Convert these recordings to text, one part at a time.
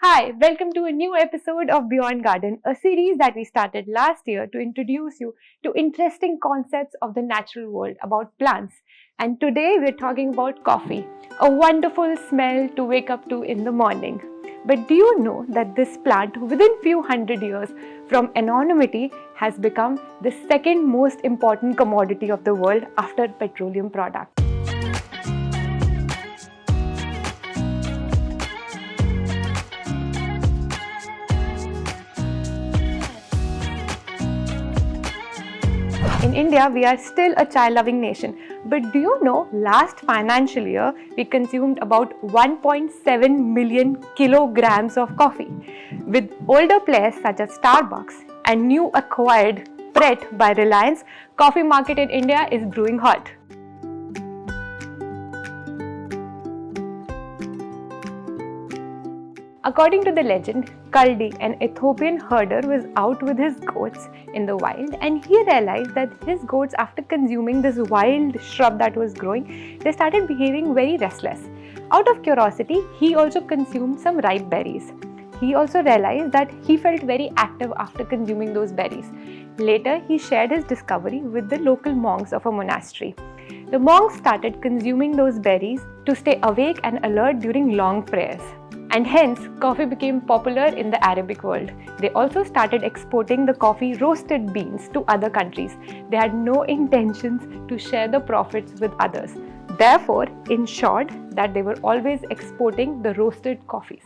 Hi, welcome to a new episode of Beyond Garden, a series that we started last year to introduce you to interesting concepts of the natural world about plants. And today we're talking about coffee, a wonderful smell to wake up to in the morning. But do you know that this plant, within few hundred years from anonymity, has become the second most important commodity of the world after petroleum products? In India, we are still a child-loving nation. But do you know, last financial year, we consumed about 1.7 million kilograms of coffee. With older players such as Starbucks and new acquired Pret by Reliance, coffee market in India is brewing hot. According to the legend, Kaldi, an Ethiopian herder, was out with his goats in the wild and he realized that his goats, after consuming this wild shrub that was growing, they started behaving very restless. Out of curiosity, he also consumed some ripe berries. He also realized that he felt very active after consuming those berries. Later, he shared his discovery with the local monks of a monastery. The monks started consuming those berries to stay awake and alert during long prayers. And hence, coffee became popular in the Arabic world. They also started exporting the coffee roasted beans to other countries. They had no intentions to share the profits with others. Therefore, ensured that they were always exporting the roasted coffees.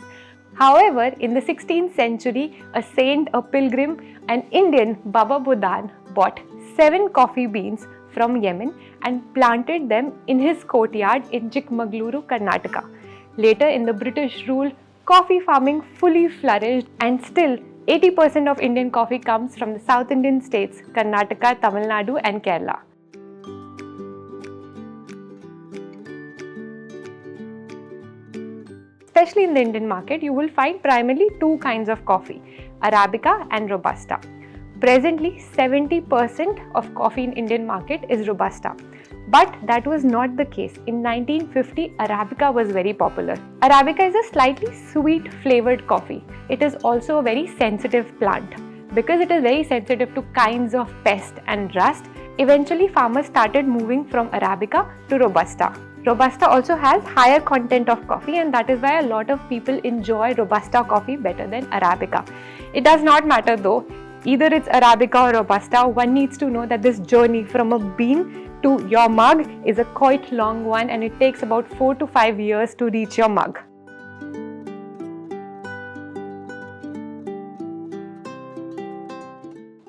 However, in the 16th century, a saint, a pilgrim, an Indian, Baba Budan, bought 7 coffee beans from Yemen and planted them in his courtyard in Chikmagaluru, Karnataka. Later, in the British rule, coffee farming fully flourished and still 80% of Indian coffee comes from the South Indian states, Karnataka, Tamil Nadu and Kerala. Especially in the Indian market, you will find primarily 2 kinds of coffee, Arabica and Robusta. Presently, 70% of coffee in Indian market is Robusta. But that was not the case. In 1950, Arabica was very popular. Arabica is a slightly sweet flavored coffee. It is also a very sensitive plant. Because it is very sensitive to kinds of pest and rust, eventually farmers started moving from Arabica to Robusta. Robusta also has higher content of coffee and that is why a lot of people enjoy Robusta coffee better than Arabica. It does not matter though. Either it's Arabica or Robusta, one needs to know that this journey from a bean to your mug is a quite long one and it takes about 4 to 5 years to reach your mug.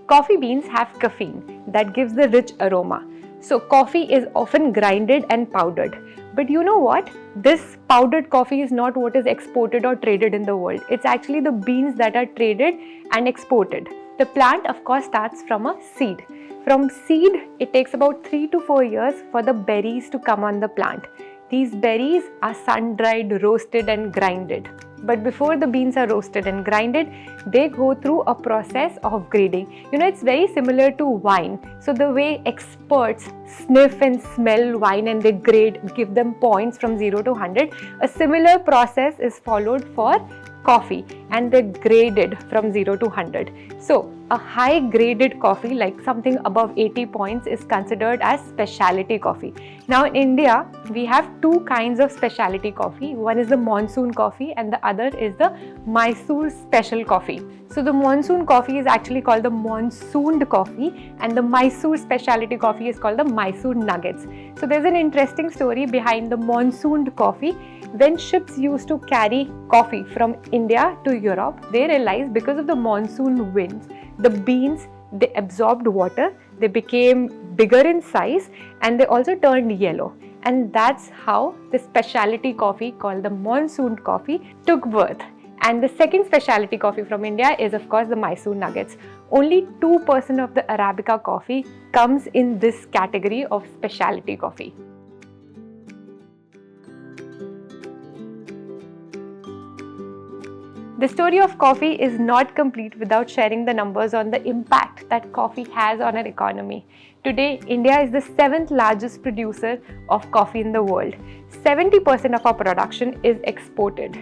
Coffee beans have caffeine that gives the rich aroma. So coffee is often grinded and powdered. But you know what? This powdered coffee is not what is exported or traded in the world. It's actually the beans that are traded and exported. The plant, of course, starts from a seed. From seed, it takes about 3 to 4 years for the berries to come on the plant. These berries are sun-dried, roasted and grinded. But before the beans are roasted and grinded, they go through a process of grading. You know, it's very similar to wine. So the way experts sniff and smell wine and they grade, give them points from 0 to 100, a similar process is followed for coffee and they're graded from 0 to 100. So a high graded coffee, like something above 80 points, is considered as specialty coffee. Now in India, we have 2 kinds of specialty coffee. One is the monsoon coffee and the other is the Mysore special coffee. So the monsoon coffee is actually called the monsooned coffee and the Mysore specialty coffee is called the Mysore nuggets. So there's an interesting story behind the monsooned coffee. When ships used to carry coffee from India to Europe, they realized because of the monsoon winds, the beans, they absorbed water, they became bigger in size and they also turned yellow. And that's how the specialty coffee called the monsoon coffee took birth. And the second specialty coffee from India is of course the Mysore nuggets. Only 2% of the Arabica coffee comes in this category of specialty coffee. The story of coffee is not complete without sharing the numbers on the impact that coffee has on our economy. Today, India is the 7th largest producer of coffee in the world. 70% of our production is exported.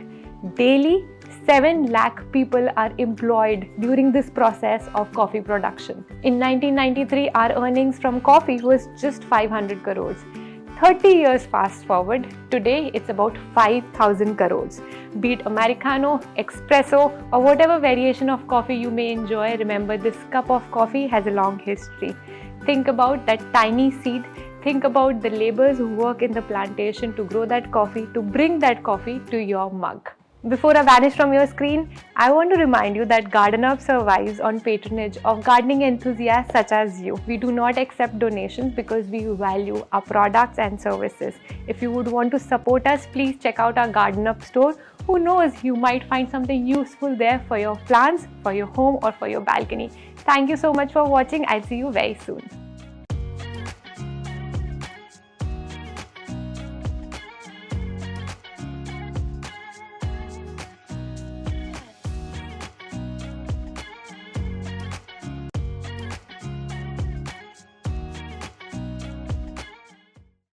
Daily, 7 lakh people are employed during this process of coffee production. In 1993, our earnings from coffee was just 500 crores. 30 years fast forward, today it's about 5,000 crores. Be it Americano, Espresso, or whatever variation of coffee you may enjoy, remember this cup of coffee has a long history. Think about that tiny seed. Think about the laborers who work in the plantation to grow that coffee, to bring that coffee to your mug. Before I vanish from your screen, I want to remind you that Garden Up survives on patronage of gardening enthusiasts such as you. We do not accept donations because we value our products and services. If you would want to support us, please check out our Garden Up store. Who knows, you might find something useful there for your plants, for your home, or for your balcony. Thank you so much for watching. I'll see you very soon.